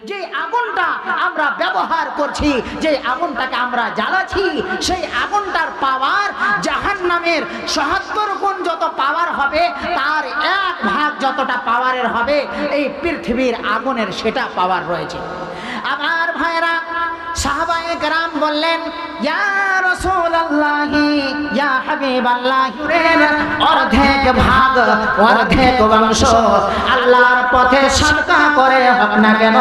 যে আগুনটা আমরা ব্যবহার করছি, যে আগুনটাকে আমরা জ্বালাচ্ছি, সেই আগুনটার পাওয়ার জাহান্নামের ৭৭ গুণ যত পাওয়ার হবে, তার ১ ভাগ যতটা পাওয়ারের হবে এই পৃথিবীর আগুনের সেটা পাওয়ার রয়েছে। আমার ভাইরা, সাহাবায়ে কেরাম বললেন, ইয়া রাসূলুল্লাহ, ইয়া হাবিবাল্লাহ, অর্ধেক ভাগ, অর্ধেক অংশ আল্লাহর পথে সাদকা করে হোক না কেন,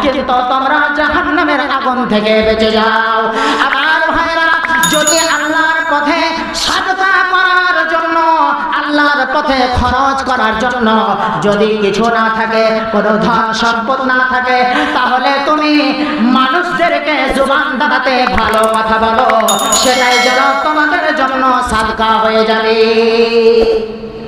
কিন্তু তোমরা জাহান্নামের আগুন থেকে বেঁচে যাও। আমার ভাইরা, যদি আল্লাহর পথে সাদকা করার জন্য, আল্লাহর পথে খরচ করার জন্য যদি কিছু না থাকে, কোনো ধন সম্পদ না থাকে, তাহলে তুমি মানুষদেরকে জবান দাঁড়াতে ভালো কথা বলো, সেটাই যেন তোমাদের জন্য সাদকা হয়ে যাবে।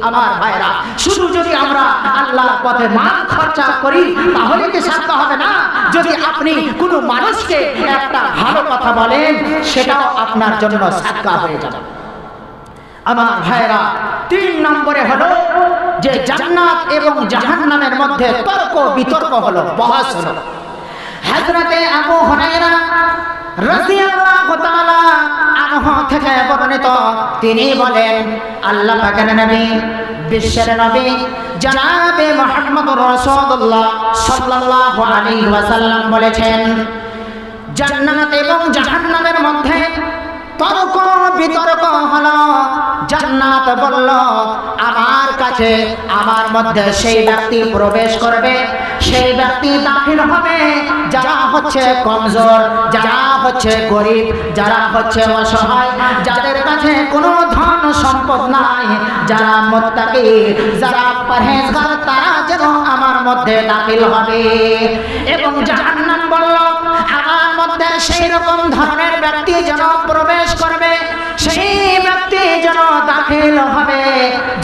আমার ভাইরা, শুধু যদি আমরা আল্লাহর পথে মাল খরচা করি তাহলে কি সাদকা হবে না? যদি আপনি কোনো মানুষকে একটা ভালো কথা বলেন, সেটাও আপনার জন্য সাদকা হয়ে যাবে। আমার ভাইরা, ৩ নম্বরে হলো যে জান্নাত এবং জাহান্নামের মধ্যে তর্ক বিতর্ক হলো, বহস হলো। হযরতে আবু হুরায়রা রাদিয়াল্লাহু তাআলা আনহু থেকে বর্ণিত, তিনি বলেন, আল্লাহ পাকের নবী, বিশ্বের নবী জনাবে মুহাম্মদুর রাসূলুল্লাহ সাল্লাল্লাহু আলাইহি ওয়াসাল্লাম বলেছেন, জান্নাত এবং জাহান্নামের মধ্যে তর্ক বিতর্ক হলো। জান্নাত বলল, আমার কাছে, আমার মধ্যে সেই ব্যক্তি প্রবেশ করবে, সেই ব্যক্তি দাখিল হবে যারা হচ্ছে কমজোর, যারা হচ্ছে গরিব, যারা হচ্ছে অসহায়, যাদের কাছে কোনো ধন সম্পদ নাই, যারা মুত্তাকি, যারা পরহেজগার, তারা যেন আমার মধ্যে দাখিল হবে। এবং জাহান্নাম বলল, আমার মধ্যে সেই রকম ধরনের ব্যক্তি যেন প্রবেশ করবে, সেই ব্যক্তি যেন দাখিল হবে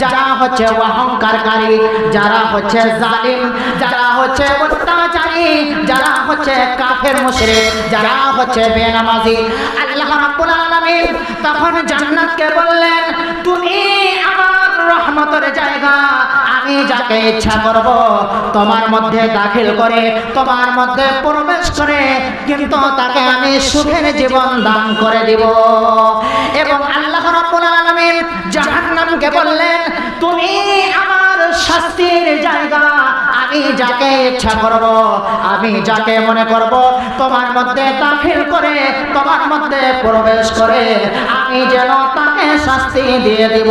যারা হচ্ছে অহংকারকারী, যারা হচ্ছে জালিম, যারা হচ্ছে অত্যাচারী, যারা হচ্ছে কাফের মুশরিক, যারা হচ্ছে বেনামাজি। আল্লাহ রাব্বুল আলামিন তখন জান্নাতকে বললেন, তুমি আমার রহমতের জায়গা, আমি যাকে ইচ্ছা করব তোমার মধ্যে দাখিল করে, তোমার মধ্যে প্রবেশ করে, কিন্তু তাকে আমি সুখের জীবন দান করে দিব। এবং আল্লাহ রাব্বুল আলামিন জাহান্নামকে বললেন, তুমি আমার শাস্তির জায়গা, আমি যাকে ইচ্ছা করব, আমি যাকে মনে করব তোমার মধ্যে দাখিল করে, তোমার মধ্যে প্রবেশ করে, আমি যেন তাকে শাস্তি দিয়ে দিব।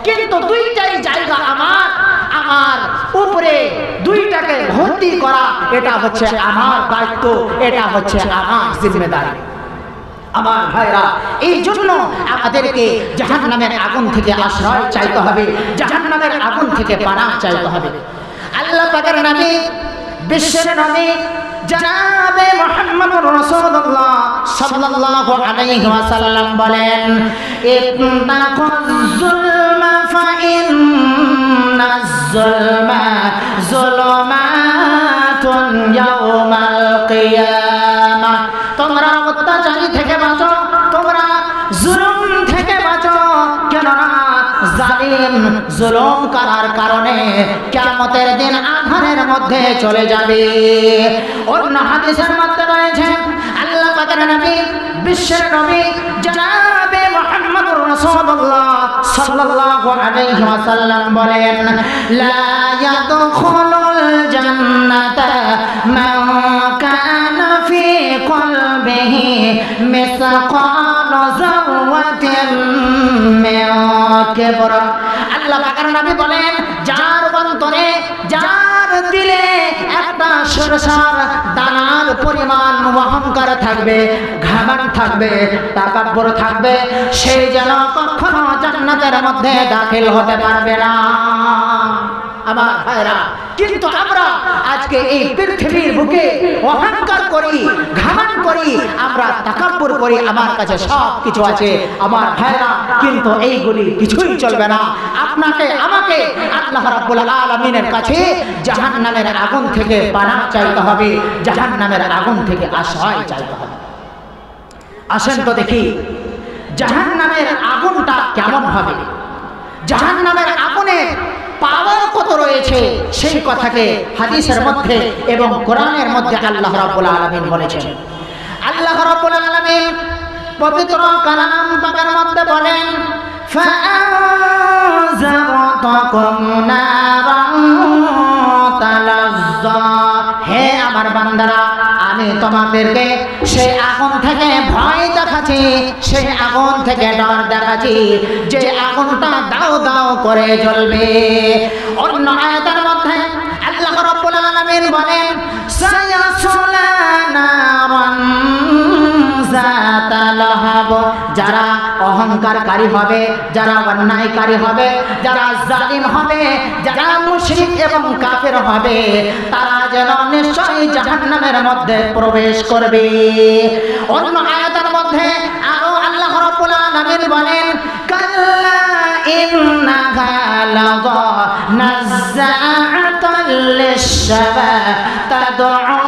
কিন্তু দুইটাই জায়গা আমার, আমার উপরে দুইটাকে ভর্তি করা, এটা হচ্ছে আমার দায়িত্ব, এটা হচ্ছে আমার জিম্মেদারি। আমার ভাইরা, এই জন্য আমাদেরকে জাহান্নামের আগুন থেকে আশ্রয় চাইতে হবে, জাহান্নামের আগুন থেকে পানাহ চাইতে হবে। আল্লাহ পাকের নবী, বিশ্বের নবী জনাবে মুহাম্মদুর রাসূলুল্লাহ সাল্লাল্লাহু আলাইহি ওয়াসাল্লাম বলেন, ইত্তাকুয যুলমা ফাইন্নাজ যুলমা যুলুমাতুন ইয়াউমাল কিয়ামাহ। তোমরা অত্যাচারী থেকে বাঁচো, তোমরা জুলুম থেকে বাঁচো, কেননা জালিম জুলুম করার কারণে কিয়ামতের দিন আঁধারের মধ্যে চলে যাবে। অন্য হাদিসের মধ্যে রয়েছে, আল্লাহ পাকের নবী, বিশ্বের নবী জনাবে মুহাম্মদুর রাসূলুল্লাহ সাল্লাল্লাহু আলাইহি ওয়াসাল্লাম বলেন, লা ইয়াদখুলুল জান্নাতা মান কানা ফি কলবিহি মিসকালু যাওয়াতিন মিন কিবর। আল্লাহ পাকের নবী বলেন, যার অন্তরে, যার দিলে একটা সরসার দানার পরিমাণ অহংকার থাকবে, ঘামান থাকবে, তাকাব্বুর থাকবে, সেই যেন কখনো জান্নাতের মধ্যে দাখিল হতে পারবে না। আমার ভাইরা, কিন্তু আমরা আজকে এই পৃথিবীর বুকে অহংকার করি, ঘামান করি, আমরা তাকাব্বুর করি, আমার কাছে সব কিছু আছে। আমার ভাইরা, কিন্তু এইগুলি কিছুই চলবে না। আপনাকে আমাকে আল্লাহ রাব্বুল আলামিনের কাছে জাহান্নামের আগুন থেকে পানাহ চাইতে হবে, জাহান্নামের আগুন থেকে আশ্রয় চাইতে হবে। আসেন তো দেখি জাহান্নামের আগুনটা কেমন হবে, জাহান্নামের আগুনের পাওয়ার কত রয়েছে সেই কথাকে হাদিসের মধ্যে এবং কোরআনের মধ্যে আল্লাহ রাব্বুল আলামিন বলেছেন। আল্লাহ রাব্বুল আলামিন পবিত্র কালাম পাকের মধ্যে বলেন, ফাআনজারতুকুম নারান তালাজ্জা, হে আমার বান্দারা, আমি তোমাদেরকে সেই আগুন থেকে ভয় দেখাচ্ছি, সেই আগুন থেকে ডর দেখাচ্ছি, যে আগুনটা দাও দাও করে জ্বলবে। অন্য আয়াতের মধ্যে আল্লাহ রাব্বুল আলামিন বলেন, সায়াসলা নারান যাতা লাহাব, যারা অহংকারকারী হবে, যারা অন্যায়কারী হবে, যারা জালিম হবে, যারা মুশরিক এবং কাফের হবে, তারা যেন নিশ্চয়ই জাহান্নামের মধ্যে প্রবেশ করবে। অন্য আয়াতের মধ্যে আরো আল্লাহ রাব্বুল আলামিন বলেন, কাল্লা ইন্নাহা লাযা নাযাআতাল লিশশাবা তাদউ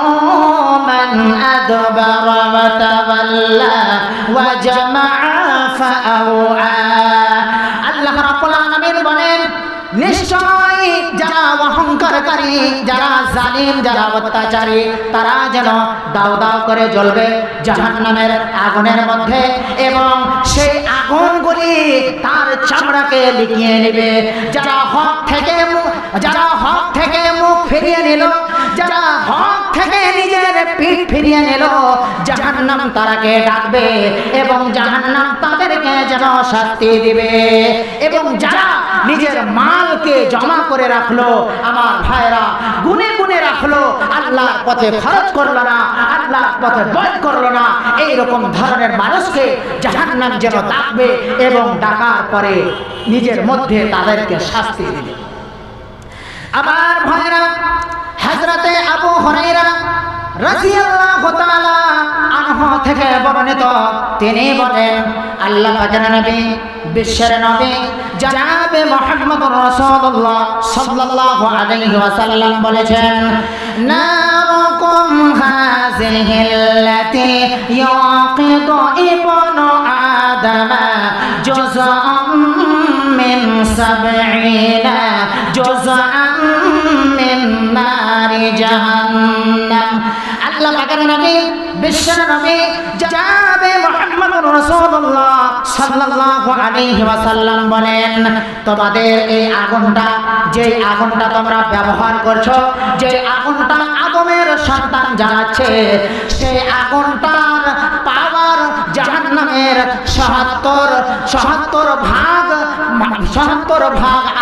মান আদবারা ওয়া তাওয়াল্লা ওয়া জামাআ ফাআওয়া। আল্লাহ রাব্বুল আলামিন বলেন, নিশ্চয় যারা অহংকারকারী, যারা জালিম, যারা অত্যাচারী, তারা যেন দাও দাও করে জ্বলবে জাহান্নামের আগুনের মধ্যে, এবং সেই আগুনগুলি তার চামড়াকে লিখিয়ে নেবে। যারা হক থেকে মুখ ফিরিয়ে নিল, যারা হক থেকে নিজের পিঠ ফিরিয়ে নিল, জাহান্নাম তারাকে ডাকবে এবং জাহান্নাম তাদেরকে যেন শাস্তি দিবে। এবং যারা নিজের মালকে জমা করে রাখলো, আমার ভাইরা, গুনে গুনে রাখলো, আল্লাহর পথে খরচ করলো না, আল্লাহর পথে ব্যয় করলো না, এইরকম ধরনের মানুষকে জাহান্নাম যেন ডাকবে এবং ডাকার পরে নিজের মধ্যে তাদেরকে শাস্তি দিবে। আমার ভাইরা, হযরতে আবু হুরায়রা রাদিয়াল্লাহু তাআলা আনহু থেকে বর্ণিত, তিনি বলেন, আল্লাহ পাকের নবী, বিশ্বের নবী জনাবে মুহাম্মদুর রাসূলুল্লাহ সাল্লাল্লাহু আলাইহি ওয়াসাল্লাম বলেছেন, নারুকুম হাযিহিল্লাতী ইয়াকিদু ইবনু আদামা জুজআম মিন সাবঈনা জুজআম মিন নারি জাহান্নাম। আল্লাহ পাকের নবী, বিশ্বের নবী জনাবে মুহাম্মদুর রাসূলুল্লাহ সাল্লাল্লাহু আলাইহি ওয়াসাল্লাম বলেন, তোমাদের এই আগুনটা, যে আগুনটা তোমরা ব্যবহার করছো, যে আগুনটা আদমের সন্তান জ্বালাচ্ছে, সেই আগুনটার পাওয়ার জাহান্নামের ৭৭ ভাগ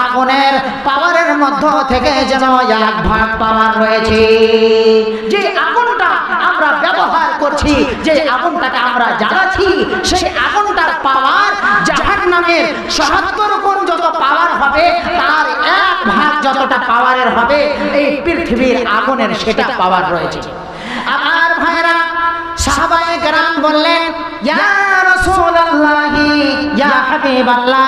আগুনের পাওয়ারের মধ্য থেকে যেন ১ ভাগ পাওয়ার রয়েছে। যে আগুনটা আমরা ব্যবহার করছি, যে আগুনটাকে আমরা জ্বালাচ্ছি, সেই আগুনটার পাওয়ার জাহান্নামের ৭৭ গুণ যত পাওয়ার হবে, তার ১ ভাগ যতটা পাওয়ারের হবে এই পৃথিবীর আগুনের সেটা পাওয়ার রয়েছে। আমার ভাইরা, সাহাবায়ে কেরাম বললেন, ইয়া রাসূলুল্লাহ, ইয়া হাবিবাল্লাহ,